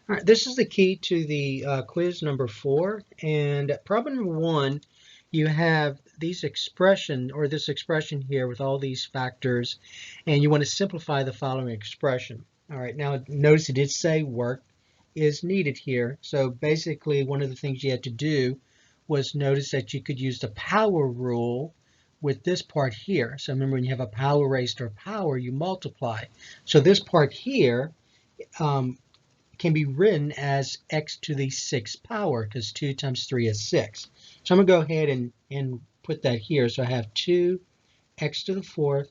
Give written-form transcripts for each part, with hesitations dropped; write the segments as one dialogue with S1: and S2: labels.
S1: All right, this is the key to the quiz number 4. And problem number 1, you have these expression or this expression here with all these factors, and you want to simplify the following expression. All right, now notice it did say work is needed here. So basically, one of the things you had to do was notice that you could use the power rule with this part here. So remember, when you have a power raised to a power, you multiply. So this part here, can be written as x to the 6th power because 2 times 3 is 6. So I'm going to go ahead and put that here. So I have 2 x to the 4th,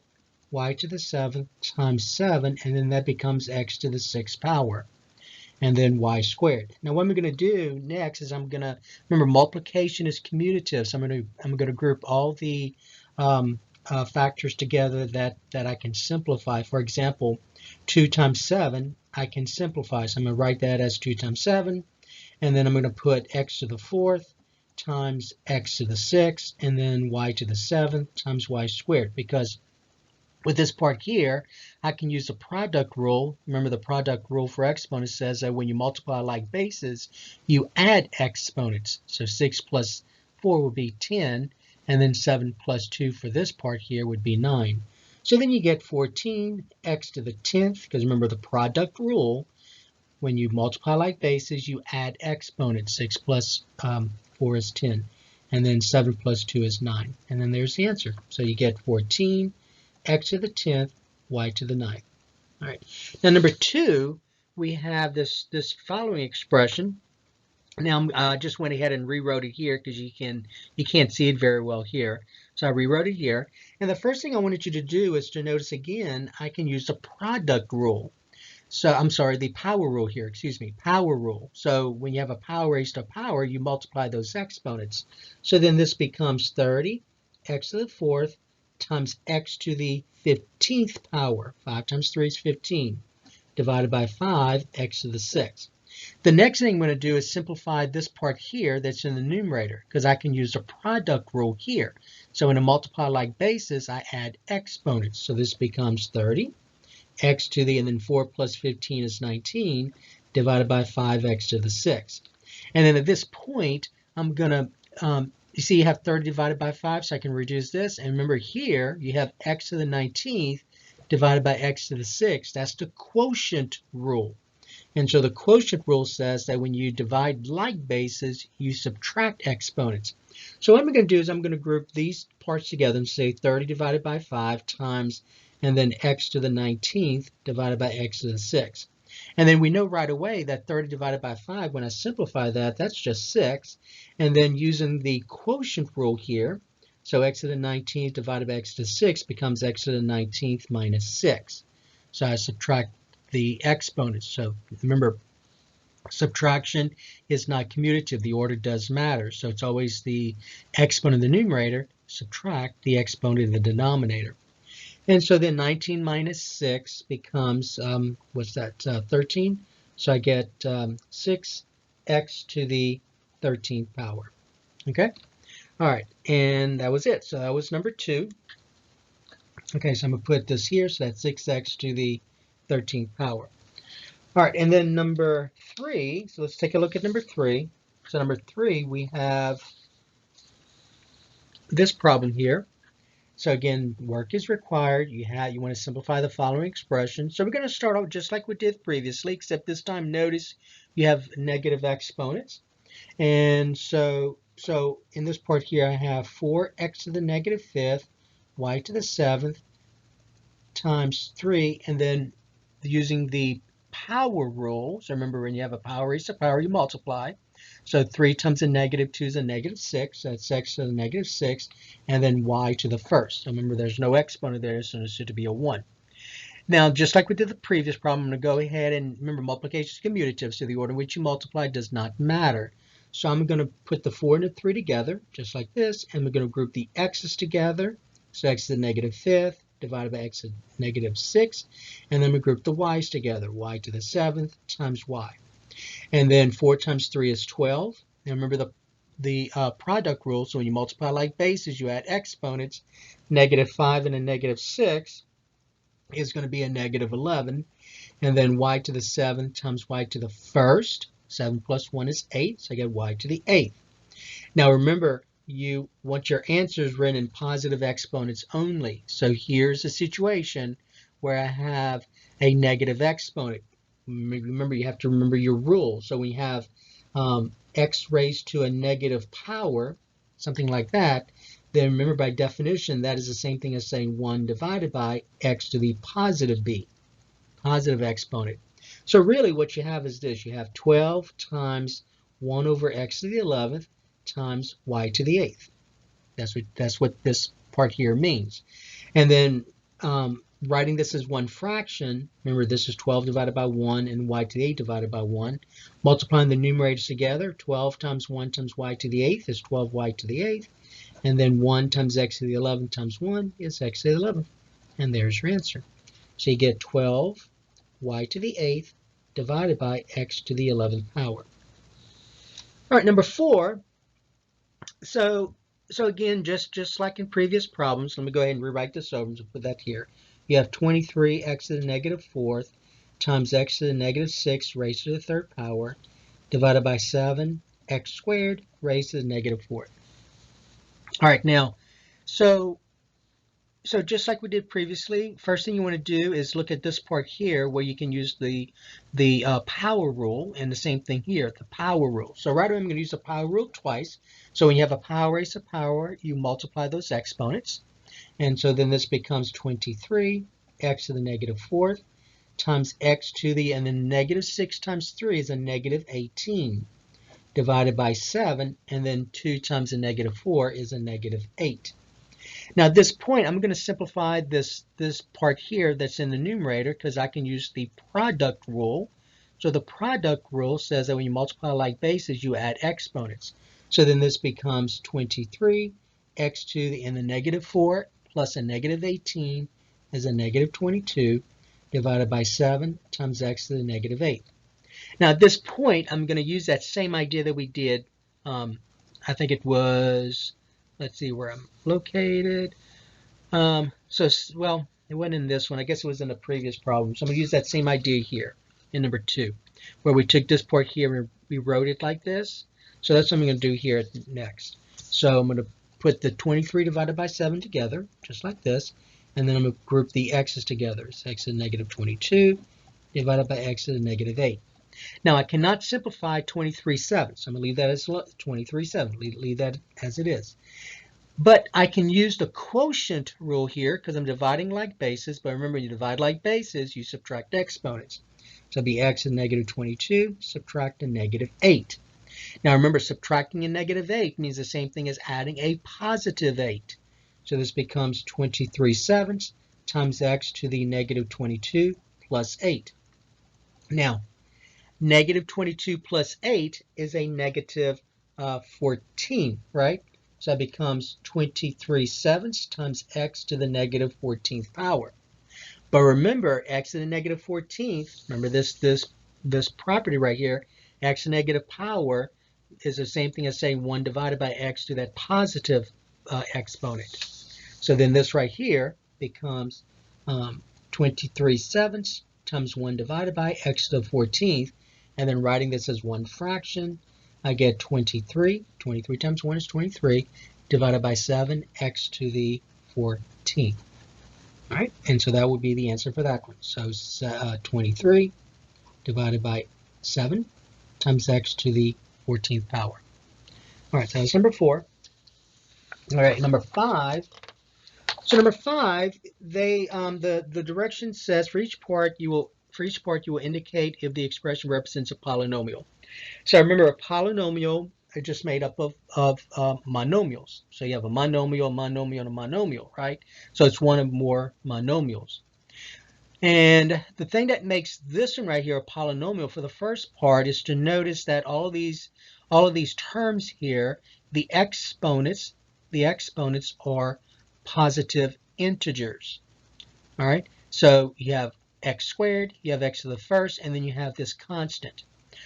S1: y to the 7th times 7, and then that becomes x to the 6th power, and then y squared. Now what I'm going to do next is I'm going to, remember multiplication is commutative, so I'm going to group all the factors together that I can simplify. For example, 2 times 7, I can simplify. So I'm going to write that as 2 times 7, and then I'm going to put x to the 4th times x to the 6th, and then y to the 7th times y squared. Because with this part here, I can use the product rule. Remember, the product rule for exponents says that when you multiply like bases, you add exponents. So 6 plus 4 would be 10, and then 7 plus 2 for this part here would be 9. So then you get 14 x to the 10th, because remember the product rule, when you multiply like bases, you add exponents. 6 plus 4 is 10, and then 7 plus 2 is 9. And then there's the answer. So you get 14 x to the 10th, y to the 9th. All right. Now number 2, we have this following expression. Now I just went ahead and rewrote it here because you can't see it very well here. So I rewrote it here. And the first thing I wanted you to do is to notice again, I can use the product rule. So I'm sorry, the power rule here, excuse me, power rule. So when you have a power raised to a power, you multiply those exponents. So then this becomes 30 x to the 4th times x to the 15th power. 5 times 3 is 15, divided by 5, x to the 6th. The next thing I'm going to do is simplify this part here that's in the numerator, because I can use the product rule here. So in a multiply like basis, I add exponents. So this becomes 30, x to the, and then 4 plus 15 is 19, divided by 5x to the 6th. And then at this point, I'm going to, you see you have 30 divided by 5, so I can reduce this. And remember here, you have x to the 19th divided by x to the 6th. That's the quotient rule. And so the quotient rule says that when you divide like bases, you subtract exponents. So what I'm going to do is I'm going to group these parts together and say 30 divided by 5 times, and then x to the 19th divided by x to the 6th. And then we know right away that 30 divided by 5, when I simplify that, that's just 6. And then using the quotient rule here, so x to the 19th divided by x to the 6th becomes x to the 19th minus 6. So I subtract the exponents. So remember, subtraction is not commutative. The order does matter. So it's always the exponent of the numerator, subtract the exponent of the denominator. And so then 19 minus 6 becomes, what's that, 13? So I get 6x to the 13th power. Okay? All right, and that was it. So that was number 2. Okay, so I'm going to put this here, so that's 6x to the 13th power. All right, and then number 3, so let's take a look at number 3. So number 3, we have this problem here. So again, work is required. You want to simplify the following expression. So we're going to start out just like we did previously, except this time notice you have negative exponents. And so in this part here, I have 4x to the negative 5th, y to the 7th times 3, and then using the power rule. So remember, when you have a power raised to power, you multiply. So 3 times a negative 2 is a negative 6. So that's x to the negative 6, and then y to the 1st. So remember, there's no exponent there, so it's to be a 1. Now, just like we did the previous problem, I'm going to go ahead and remember multiplication is commutative, so the order in which you multiply does not matter. So I'm going to put the 4 and the 3 together, just like this, and we're going to group the x's together. So x to the negative 5th divided by x to the negative 6, and then we group the y's together, y to the 7th times y. And then 4 times 3 is 12. And remember the product rule, so when you multiply like bases, you add exponents. Negative 5 and a negative 6 is going to be a negative 11. And then y to the 7th times y to the 1st. 7 plus 1 is 8, so I get y to the 8th. Now remember, you want your answers written in positive exponents only. So here's a situation where I have a negative exponent. Remember, you have to remember your rule. So when you have x raised to a negative power, something like that, then remember by definition, that is the same thing as saying 1 divided by x to the positive b, positive exponent. So really what you have is this. You have 12 times 1 over x to the 11th times y to the 8th. That's what this part here means. And then writing this as one fraction, remember this is 12 divided by 1 and y to the 8 divided by 1. Multiplying the numerators together, 12 times 1 times y to the 8th is 12y to the 8th. And then 1 times x to the 11th times 1 is x to the 11th. And there's your answer. So you get 12 y to the 8th divided by x to the 11th power. All right, number 4. So again, just like in previous problems, let me go ahead and rewrite this over and put that here. You have 23x to the negative 4th times x to the negative 6th raised to the 3rd power divided by 7x squared raised to the negative 4th. All right, now, so just like we did previously, first thing you want to do is look at this part here where you can use the power rule, and the same thing here, the power rule. So right away I'm going to use the power rule twice. So when you have a power raised to power, you multiply those exponents. And so then this becomes 23 x to the negative 4th times x to the, and then negative 6 times 3 is a negative 18 divided by 7, and then 2 times a negative 4 is a negative 8. Now at this point, I'm going to simplify this part here that's in the numerator because I can use the product rule. So the product rule says that when you multiply like bases, you add exponents. So then this becomes 23 x to the, and the negative 4 plus a negative 18 is a negative 22 divided by 7 times x to the negative 8. Now at this point, I'm going to use that same idea that we did. I think it was, let's see where I'm located. Well, it wasn't in this one. I guess it was in the previous problem. So I'm going to use that same idea here in number 2, where we took this part here and we wrote it like this. So that's what I'm going to do here next. So I'm going to put the 23 divided by 7 together, just like this. And then I'm going to group the x's together. It's x to the negative 22 divided by x to the negative 8. Now I cannot simplify 23/7, so I'm going to leave that as 23/7. Leave that as it is. But I can use the quotient rule here because I'm dividing like bases. But remember, you divide like bases, you subtract exponents. So it'll be x to the negative 22, subtract a negative 8. Now remember, subtracting a negative 8 means the same thing as adding a positive 8. So this becomes 23/7 times x to the negative 22 plus 8. Now, negative 22 plus 8 is a negative 14, right? So that becomes 23/7 times x to the negative 14th power. But remember, x to the negative 14th, remember this property right here, x to the negative power is the same thing as saying 1 divided by x to that positive exponent. So then this right here becomes 23/7 times 1 divided by x to the 14th. And then writing this as one fraction, I get 23. 23 times 1 is 23, divided by 7, x to the 14th. All right, and so that would be the answer for that one. So 23 divided by 7 times x to the 14th power. All right, so that's number 4. All right, number 5. So number 5, the direction says for each part you will indicate if the expression represents a polynomial. So remember, a polynomial is just made up of monomials. So you have a monomial, monomial, and a monomial, right? So it's one or more monomials. And the thing that makes this one right here a polynomial for the first part is to notice that all of these terms here, the exponents are positive integers. All right, so you have x squared, you have x to the first, and then you have this constant.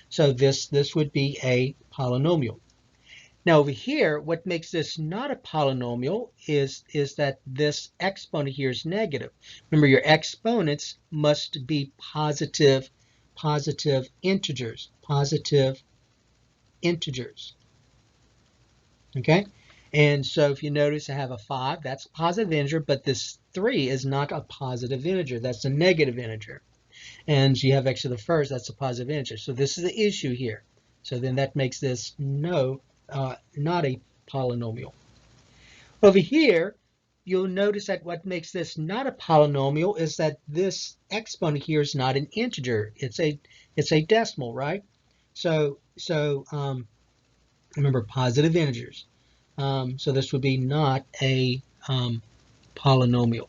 S1: So this would be a polynomial. Now over here, what makes this not a polynomial is that this exponent here is negative. Remember, your exponents must be positive integers, okay? And so if you notice, I have a 5, that's a positive integer, but this 3 is not a positive integer, that's a negative integer. And you have x to the first, that's a positive integer. So this is the issue here. So then that makes this not a polynomial. Over here, you'll notice that what makes this not a polynomial is that this exponent here is not an integer. It's a decimal, right? So remember, positive integers. So this would be not a polynomial.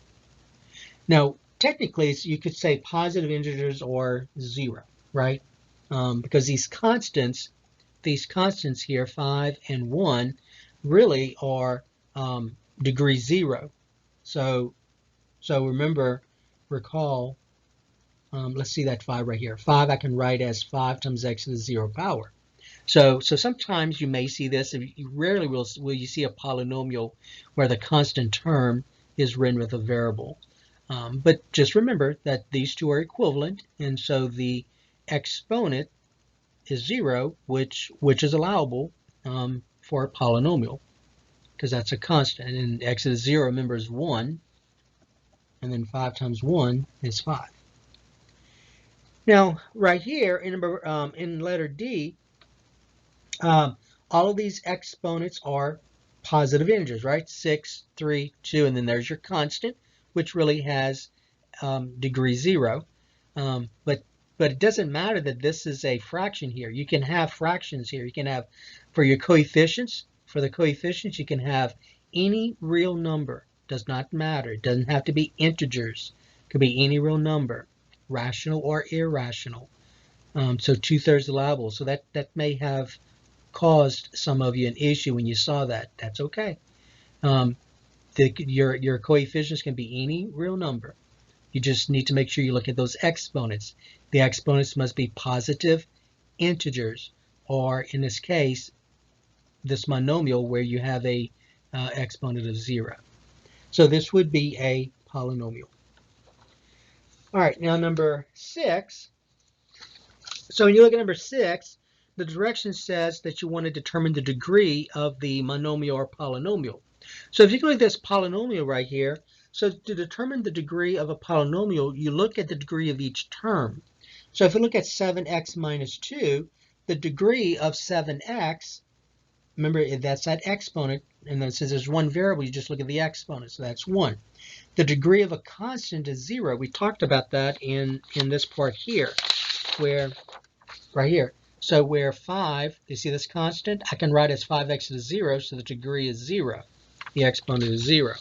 S1: Now, technically, you could say positive integers or 0, right? Because these constants here, 5 and 1, really are degree 0. So recall, let's see that 5 right here. 5 I can write as 5 times x to the 0 power. So sometimes you may see this. You rarely will you see a polynomial where the constant term is written with a variable. But just remember that these two are equivalent, and so the exponent is 0, which is allowable for a polynomial, because that's a constant. And x is 0, remember, is 1, and then 5 times 1 is 5. Now, right here in letter D, all of these exponents are positive integers, right? 6, 3, 2, and then there's your constant, which really has degree 0. But it doesn't matter that this is a fraction here. You can have fractions here. You can have, for your coefficients, you can have any real number. Does not matter. It doesn't have to be integers. It could be any real number, rational or irrational. So 2/3 allowable. So that may have caused some of you an issue when you saw that. That's okay. Your coefficients can be any real number. You just need to make sure you look at those exponents. The exponents must be positive integers, or in this case, this monomial where you have a exponent of 0. So this would be a polynomial. All right, now number 6. So when you look at number 6, the direction says that you want to determine the degree of the monomial or polynomial. So if you look at this polynomial right here, so to determine the degree of a polynomial, you look at the degree of each term. So if you look at 7x minus 2, the degree of 7x, remember that's that exponent, and then since there's one variable, you just look at the exponent, so that's 1. The degree of a constant is 0. We talked about that in this part here, where right here. So where 5, you see this constant? I can write as 5x to the 0, so the degree is 0. The exponent is 0.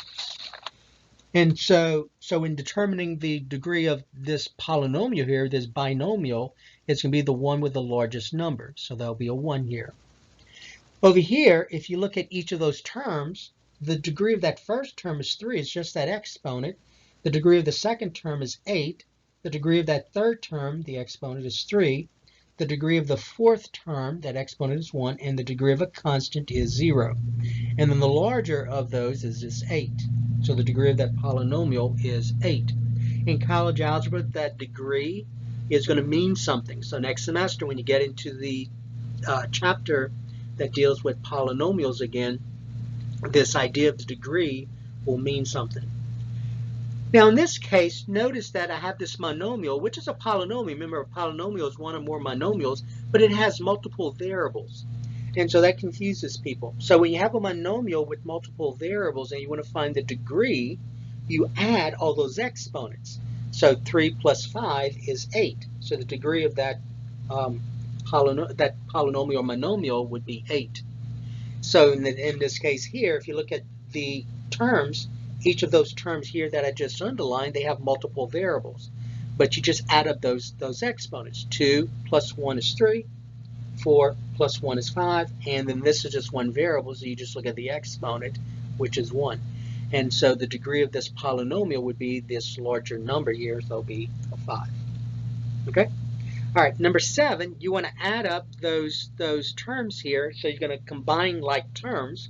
S1: And so in determining the degree of this polynomial here, this binomial, it's going to be the one with the largest number. So there'll be a 1 here. Over here, if you look at each of those terms, the degree of that first term is 3. It's just that exponent. The degree of the second term is 8. The degree of that third term, the exponent, is 3. The degree of the fourth term, that exponent, is 1, and the degree of a constant is 0. And then the larger of those is this 8. So the degree of that polynomial is 8. In college algebra, that degree is going to mean something. So next semester, when you get into the chapter that deals with polynomials again, this idea of the degree will mean something. Now in this case, notice that I have this monomial, which is a polynomial. Remember, a polynomial is one or more monomials, but it has multiple variables. And so that confuses people. So when you have a monomial with multiple variables and you want to find the degree, you add all those exponents. So 3 plus 5 is 8. So the degree of that polynomial or monomial would be 8. So in this case here, if you look at the terms, each of those terms here that I just underlined, they have multiple variables. But you just add up those exponents. 2 plus 1 is 3. 4 plus 1 is 5. And then this is just one variable, so you just look at the exponent, which is 1. And so the degree of this polynomial would be this larger number here, so it'll be a 5. Okay? All right, number 7, you want to add up those terms here. So you're going to combine like terms.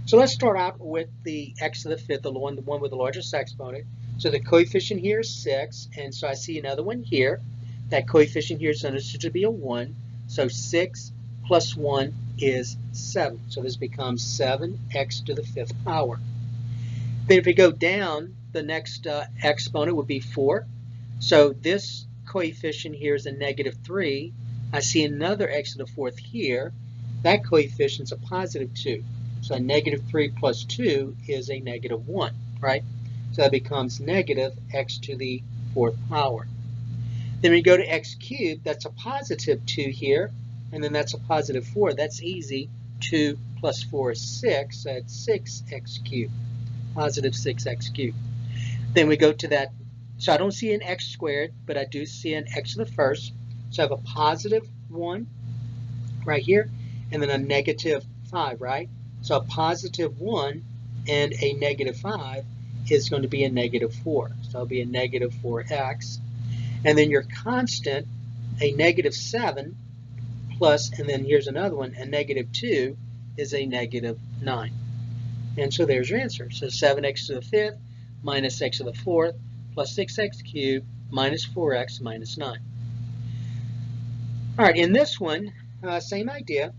S1: So let's start out with the x to the 5th, the one with the largest exponent. So the coefficient here is 6, and so I see another one here. That coefficient here is understood to be a 1. So 6 plus 1 is 7. So this becomes 7x to the 5th power. Then if we go down, the next exponent would be 4. So this coefficient here is a -3. I see another x to the 4th here. That coefficient is a +2. So a -3 plus 2 is a -1, right? So that becomes -x to the 4th power. Then we go to x cubed, that's a +2 here, and then that's a +4. That's easy. 2 plus 4 is 6, so it's 6x cubed, +6x cubed. Then we go to that. So I don't see an x squared, but I do see an x to the 1st. So I have a +1 right here, and then a -5, right? So a +1 and a -5 is going to be a -4. So it'll be a -4x. And then your constant, a -7 plus, and then here's another one, a -2 is a -9. And so there's your answer. So 7x to the 5th minus x to the 4th plus 6x cubed minus 4x minus 9. All right, in this one, same idea.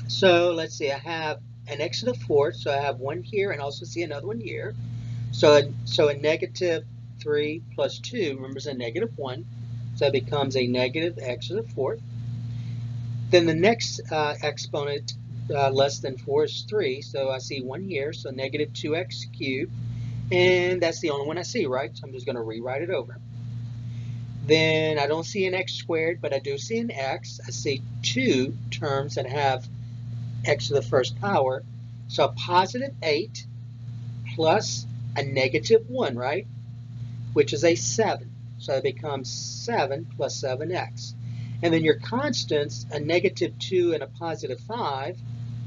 S1: So let's see, I have an x to the 4th, so I have one here and also see another one here. So a -3 plus 2, remember, is a -1, so it becomes a -x to the 4th. Then the next exponent less than 4 is 3, so I see one here, so -2x cubed. And that's the only one I see, right? So I'm just going to rewrite it over. Then I don't see an x squared, but I do see an x. I see 2 terms that have x to the 1st power. So a +8 plus a -1, right? Which is a 7. So it becomes 7 plus 7x. And then your constants, a -2 and a +5.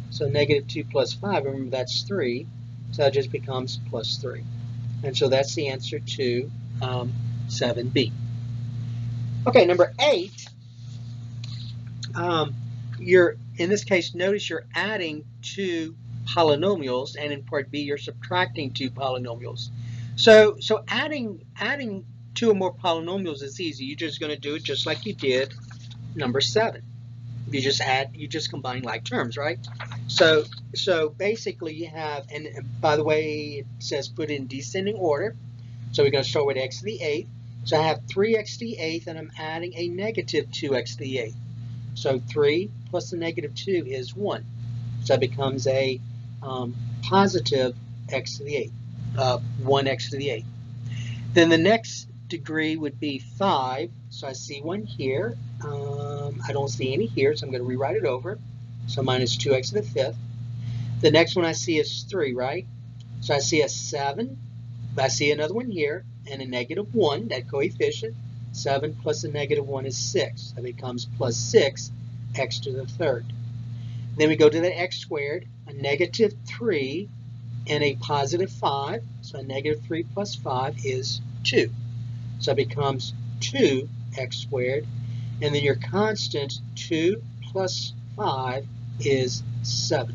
S1: So -2 plus 5, remember that's 3. So it just becomes +3. And so that's the answer to 7b. Okay, number 8. In this case, notice you're adding 2 polynomials, and in part B, you're subtracting 2 polynomials. So adding 2 or more polynomials is easy. You're just going to do it just like you did number 7. You just combine like terms, right? So basically you have, and by the way, it says put in descending order. So we're going to start with x to the 8th. So I have 3x to the 8th, and I'm adding a -2x to the 8th. So 3 plus the -2 is 1. So it becomes a positive x to the 8th, 1x to the 8th. Then the next degree would be 5. So I see one here. I don't see any here, so I'm going to rewrite it over. So minus 2x to the 5th. The next one I see is 3, right? So I see a 7. I see another one here, and a -1, that coefficient. 7 plus a -1 is 6. That becomes plus 6x to the 3rd. Then we go to the x squared, a -3 and a +5. So a -3 plus 5 is 2. So it becomes 2x squared. And then your constant, 2 plus 5 is 7.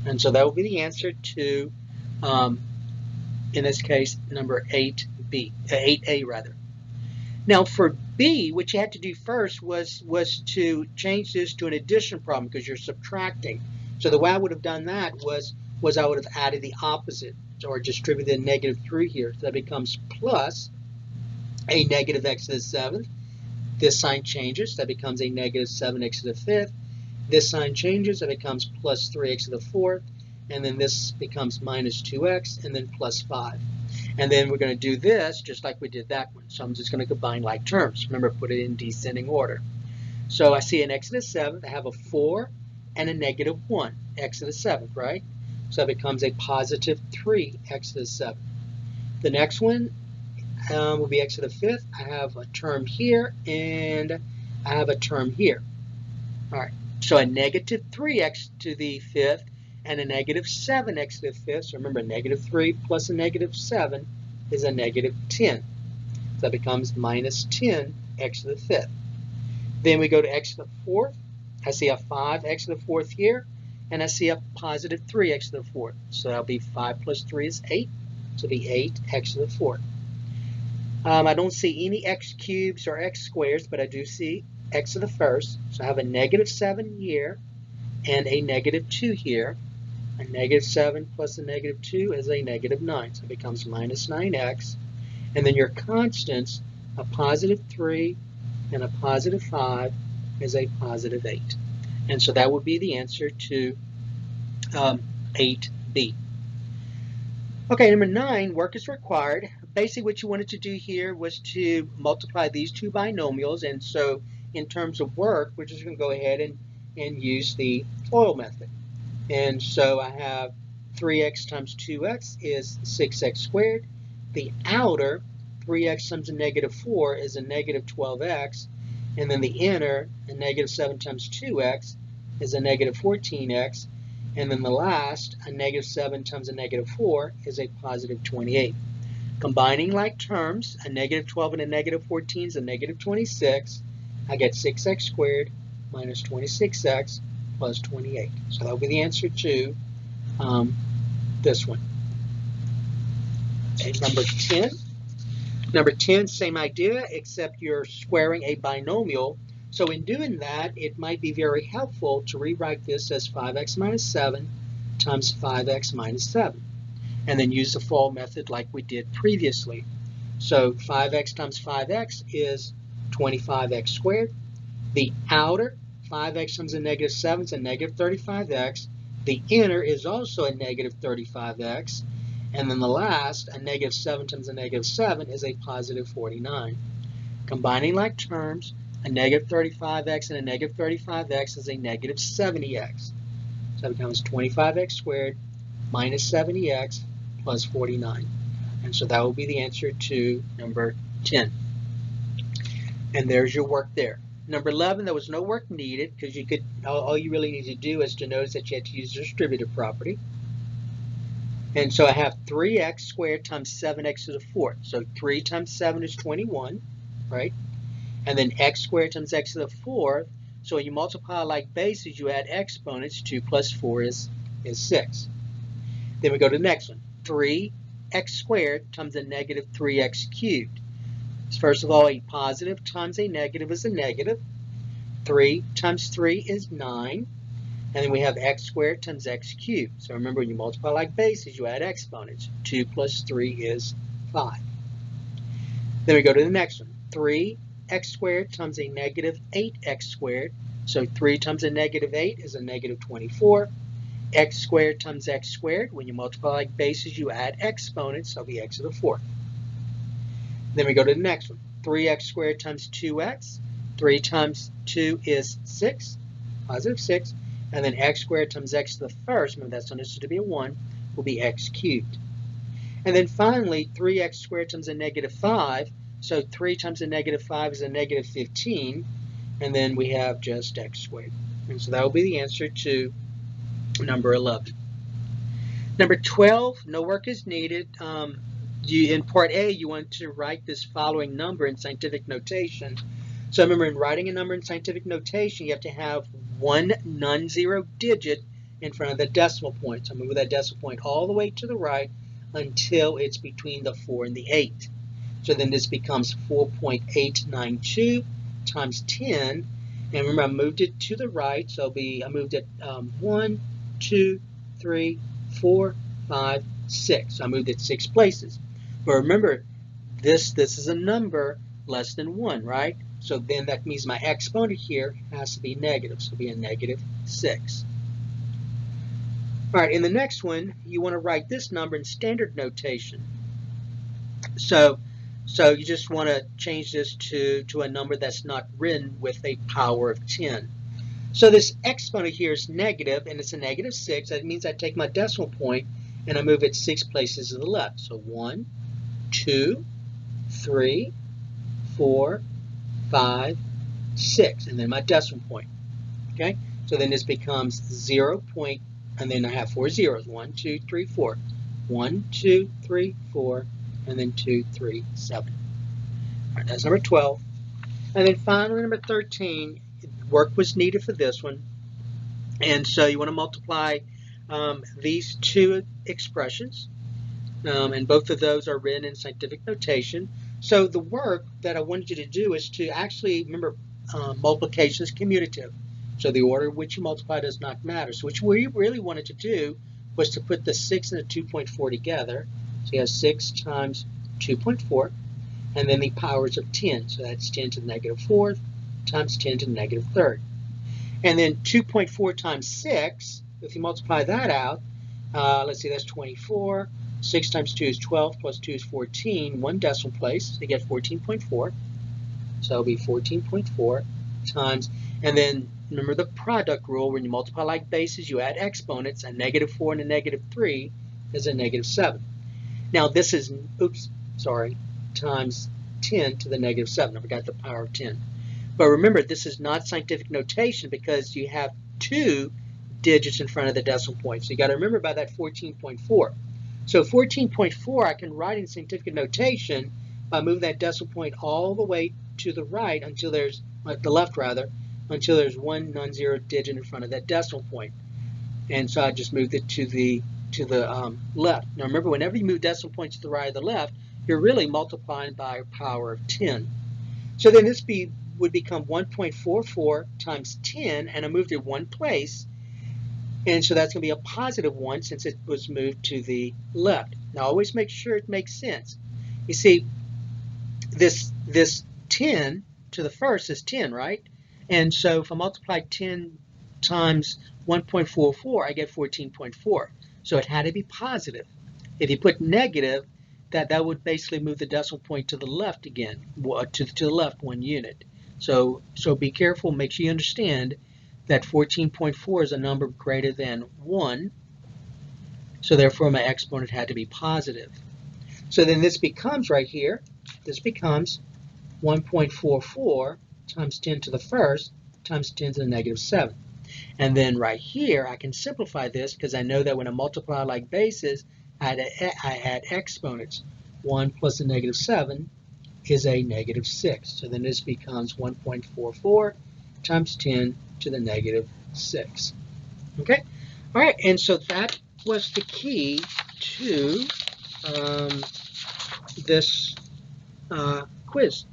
S1: And so that will be the answer to, in this case, number 8A rather. Now for B, what you had to do first was to change this to an addition problem because you're subtracting. So the way I would have done that was I would have added the opposite or distributed a -3 here. So that becomes plus a -x to the 7th. This sign changes, that becomes a -7x to the 5th. This sign changes, that becomes plus 3x to the 4th. And then this becomes minus 2x, and then plus 5. And then we're going to do this just like we did that one. So I'm just going to combine like terms. Remember, put it in descending order. So I see an x to the 7th. I have a 4 and a -1, x to the 7th, right? So that becomes a positive 3x to the 7th. The next one will be x to the 5th. I have a term here, and I have a term here. All right, so a -3x to the 5th and a -7x to the 5th. So remember, -3 plus a -7 is a -10. So that becomes minus 10x to the 5th. Then we go to x to the fourth. I see a 5x to the fourth here, and I see a positive 3x to the fourth. So that'll be 5 plus 3 is 8. So it'll be 8x to the fourth. I don't see any x cubes or x squares, but I do see x to the first. So I have a negative 7 here and a negative 2 here. A negative 7 plus a negative 2 is a negative 9. So it becomes minus 9x. And then your constants, a positive 3 and a positive 5 is a positive 8. And so that would be the answer to 8b. Okay, number 9, work is required. Basically what you wanted to do here was to multiply these two binomials. And so in terms of work, we're just going to go ahead and use the FOIL method. And so I have 3x times 2x is 6x squared. The outer, 3x times a negative 4 is a negative 12x. And then the inner, a negative 7 times 2x is a negative 14x. And then the last, a negative 7 times a negative 4 is a positive 28. Combining like terms, a negative 12 and a negative 14 is a negative 26. I get 6x squared minus 26x plus 28. So that will be the answer to this one. Okay, number 10. Number 10, same idea, except you're squaring a binomial. So in doing that, it might be very helpful to rewrite this as 5x minus 7 times 5x minus 7. And then use the FOIL method like we did previously. So 5x times 5x is 25x squared. The outer, 5x times a negative 7 is a negative 35x. The inner is also a negative 35x. And then the last, a negative 7 times a negative 7 is a positive 49. Combining like terms, a negative 35x and a negative 35x is a negative 70x. So it becomes 25x squared minus 70x plus 49. And so that will be the answer to number 10. And there's your work there. Number 11, there was no work needed because you could, all you really need to do is to notice that you had to use the distributive property. And so I have 3x squared times 7x to the fourth. So 3 times 7 is 21, right? And then x squared times x to the fourth. So when you multiply like bases, you add exponents. 2 plus 4 is 6. Then we go to the next one. 3x squared times a negative 3x cubed. First of all, a positive times a negative is a negative. 3 times 3 is 9. And then we have x squared times x cubed. So remember, when you multiply like bases, you add exponents. 2 plus 3 is 5. Then we go to the next one. 3x squared times a negative 8x squared. So 3 times a negative 8 is a negative 24. X squared times x squared. When you multiply like bases, you add exponents. So it'll be x to the fourth. Then we go to the next one. 3x squared times 2x. 3 times 2 is 6, positive 6. And then x squared times x to the first, remember that's understood to be a 1, will be x cubed. And then finally, 3x squared times a negative 5. So 3 times a negative 5 is a negative 15. And then we have just x squared. And so that will be the answer to number 11. Number 12, no work is needed. In part A, you want to write this following number in scientific notation. So remember, in writing a number in scientific notation, you have to have one non-zero digit in front of the decimal point. So move that decimal point all the way to the right until it's between the 4 and the 8. So then this becomes 4.892 times 10. And remember, I moved it to the right. So I moved it 1, 2, 3, 4, 5, 6. So I moved it 6 places. But remember, this is a number less than 1, right? So then that means my exponent here has to be negative. So it'll be a negative 6. All right, in the next one, you want to write this number in standard notation. So you just want to change this to a number that's not written with a power of 10. So this exponent here is negative, and it's a negative 6. That means I take my decimal point and I move it 6 places to the left. So 1, 2, 3, 4, 5, 6, and then my decimal point. Okay, so then this becomes 0. And then I have 4 zeros. 1, 2, 3, 4. 1, 2, 3, 4, and then 2, 3, 7. All right, that's number 12. And then finally, number 13, work was needed for this one. And so you want to multiply these two expressions. And both of those are written in scientific notation. So the work that I wanted you to do is to actually remember multiplication is commutative. So the order in which you multiply does not matter. So what we really wanted to do was to put the 6 and the 2.4 together. So you have 6 times 2.4, and then the powers of 10. So that's 10 to the negative 4th times 10 to the negative 3rd. And then 2.4 times 6, if you multiply that out, let's see, that's 24. 6 times 2 is 12, plus 2 is 14, one decimal place, so you get 14.4. So it'll be 14.4 times, and then remember the product rule, when you multiply like bases, you add exponents. A negative 4 and a negative 3 is a negative 7. Now this is, times 10 to the negative 7. I forgot the power of 10. But remember, this is not scientific notation because you have 2 digits in front of the decimal point. So you got to remember about that 14.4. So 14.4 I can write in scientific notation by moving that decimal point all the way to the right until there's, the left rather, until there's one non-zero digit in front of that decimal point. And so I just moved it to the left. Now remember, whenever you move decimal points to the right or the left, you're really multiplying by a power of 10. So then this would become 1.44 times 10, and I moved it one place. And so that's going to be a positive 1 since it was moved to the left. Now always make sure it makes sense. You see, this 10 to the first is 10, right? And so if I multiply 10 times 1.44, I get 14.4. So it had to be positive. If you put negative, that would basically move the decimal point to the left again, to the left 1 unit. So be careful, make sure you understand that 14.4 is a number greater than 1. So therefore my exponent had to be positive. So then this becomes right here, this becomes 1.44 times 10 to the first times 10 to the negative 7. And then right here I can simplify this because I know that when I multiply like bases, I add exponents. 1 plus a negative 7 is a negative 6. So then this becomes 1.44 times 10 to the negative 6. Okay? All right, and so that was the key to this quiz.